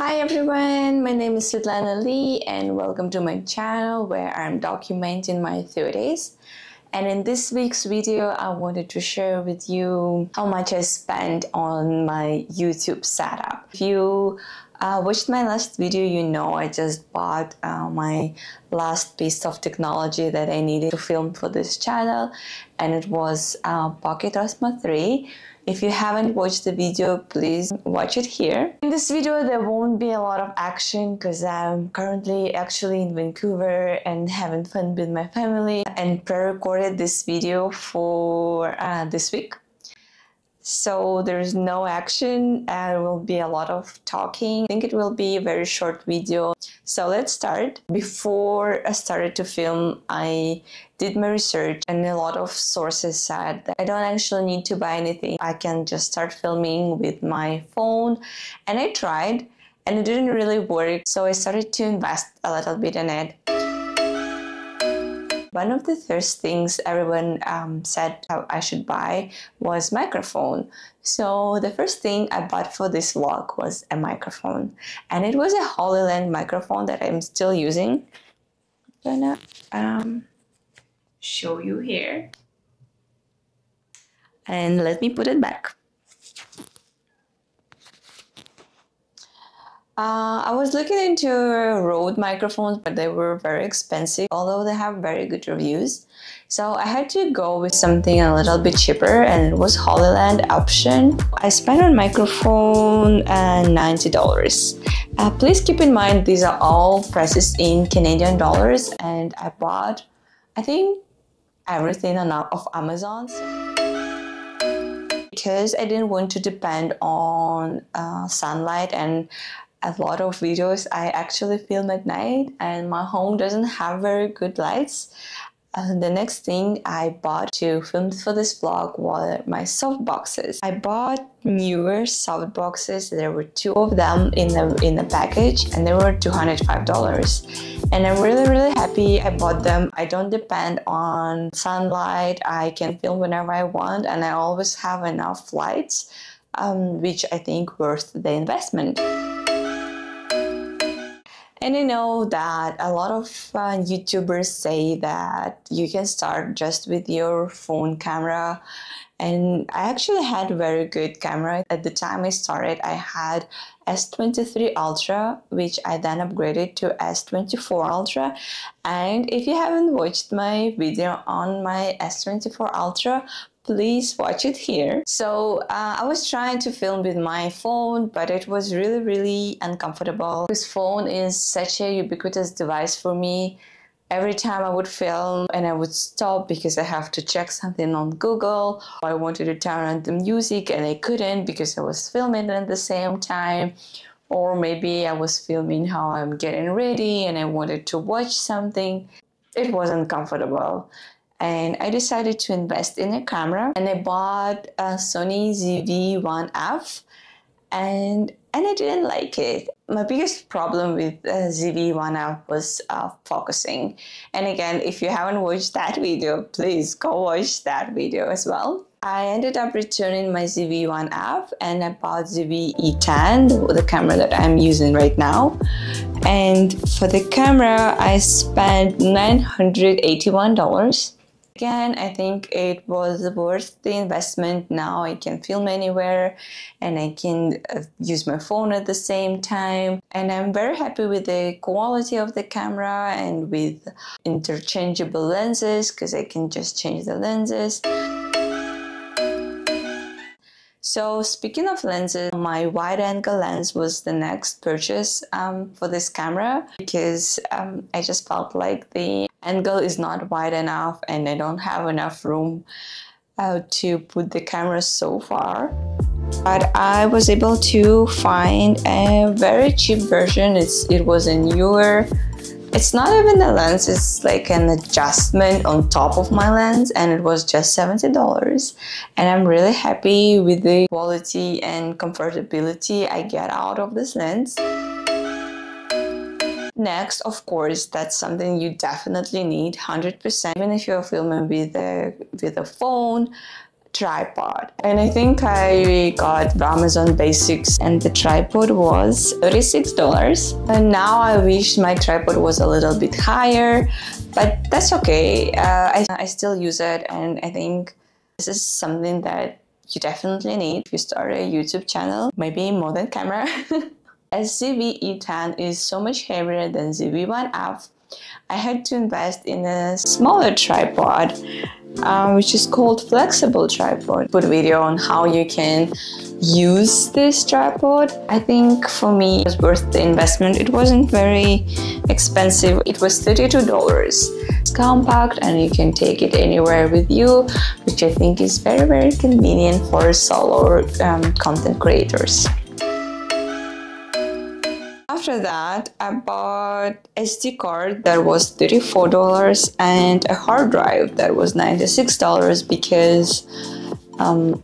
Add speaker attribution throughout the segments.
Speaker 1: Hi everyone, my name is Svetlana Lee and welcome to my channel where I'm documenting my 30s. And in this week's video, I wanted to share with you how much I spent on my YouTube setup. If you watched my last video, you know I just bought my last piece of technology that I needed to film for this channel, and it was Pocket Osmo 3. If you haven't watched the video, please watch it here. In this video, there won't be a lot of action because I'm currently actually in Vancouver and having fun with my family and pre-recorded this video for this week. So there's no action and there will be a lot of talking. I think it will be a very short video. So let's start. Before I started to film, I did my research and a lot of sources said that I don't actually need to buy anything. I can just start filming with my phone, and I tried and it didn't really work. So I started to invest a little bit in it. One of the first things everyone said I should buy was microphone. So the first thing I bought for this vlog was a microphone, and it was a HoloLens microphone that I'm still using. I'm gonna show you here, and let me put it back. I was looking into Rode microphones, but they were very expensive, although they have very good reviews. So I had to go with something a little bit cheaper, and it was HoloLens option. I spent on microphone $90. Please keep in mind these are all prices in Canadian dollars, and I bought, I think, everything off Amazon. Because I didn't want to depend on sunlight, and a lot of videos I actually film at night and my home doesn't have very good lights. The next thing I bought to film for this vlog were my soft boxes. I bought newer soft boxes. There were two of them in the package, and they were $205. And I'm really happy I bought them. I don't depend on sunlight. I can film whenever I want, and I always have enough lights, which I think worth the investment. And I know that a lot of YouTubers say that you can start just with your phone camera. And I actually had a very good camera. At the time I started, I had S23 Ultra, which I then upgraded to S24 Ultra. And if you haven't watched my video on my S24 Ultra, please watch it here. So I was trying to film with my phone, but it was really uncomfortable. This phone is such a ubiquitous device for me. Every time I would film and I would stop because I have to check something on Google, or I wanted to turn on the music and I couldn't because I was filming at the same time, or maybe I was filming how I'm getting ready and I wanted to watch something. It wasn't comfortable. And I decided to invest in a camera, and I bought a Sony ZV-1F, and I didn't like it. My biggest problem with ZV-1F was focusing. And again, if you haven't watched that video, please go watch that video as well. I ended up returning my ZV-1F and I bought ZV-E10, the camera that I'm using right now. And for the camera, I spent $981. Again, I think it was worth the investment. Now I can film anywhere and I can use my phone at the same time. And I'm very happy with the quality of the camera and with interchangeable lenses because I can just change the lenses. So speaking of lenses, my wide-angle lens was the next purchase for this camera because I just felt like the angle is not wide enough and I don't have enough room to put the camera so far. But I was able to find a very cheap version. It was a newer. It's not even a lens, it's like an adjustment on top of my lens, and it was just $70. And I'm really happy with the quality and comfortability I get out of this lens. Next, of course, that's something you definitely need 100%. Even if you're filming with a phone, tripod, and I think I got Amazon Basics and the tripod was $36. And now I wish my tripod was a little bit higher, but that's okay. I still use it, and I think this is something that you definitely need if you start a YouTube channel, maybe more than camera. As ZV-E10 is so much heavier than ZV-1F, I had to invest in a smaller tripod, which is called flexible tripod. Put a video on how you can use this tripod. I think for me it was worth the investment. It wasn't very expensive. It was $32. It's compact and you can take it anywhere with you, which I think is very convenient for solo content creators. After that, I bought SD card that was $34 and a hard drive that was $96 because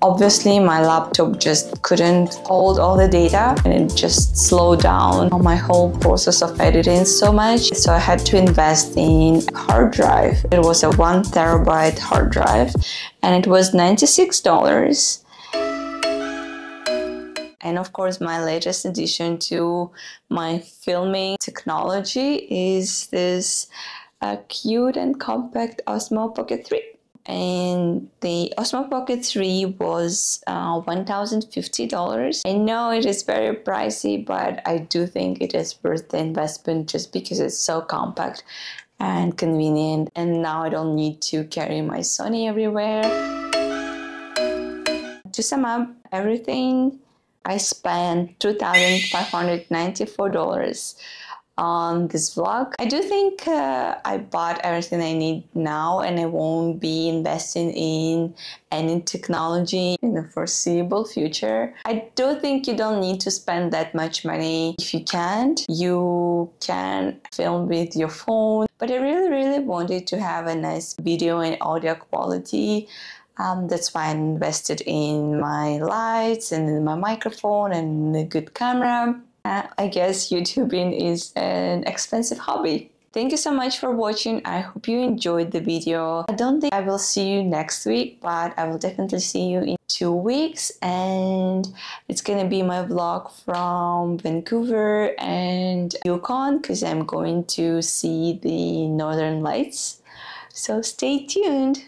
Speaker 1: obviously my laptop just couldn't hold all the data and it just slowed down my whole process of editing so much. So I had to invest in a hard drive. It was a 1 terabyte hard drive and it was $96. And of course, my latest addition to my filming technology is this cute and compact Osmo Pocket 3. And the Osmo Pocket 3 was $1,050. I know it is very pricey, but I do think it is worth the investment just because it's so compact and convenient. And now I don't need to carry my Sony everywhere. To sum up everything, I spent $2,594 on this vlog. I do think I bought everything I need now and I won't be investing in any technology in the foreseeable future. I do think you don't need to spend that much money. If you can't, you can film with your phone. But I really wanted to have a nice video and audio quality. That's why I invested in my lights and in my microphone and a good camera. I guess YouTubing is an expensive hobby. Thank you so much for watching. I hope you enjoyed the video. I don't think I will see you next week, but I will definitely see you in 2 weeks. And it's gonna be my vlog from Vancouver and Yukon because I'm going to see the Northern Lights. So stay tuned.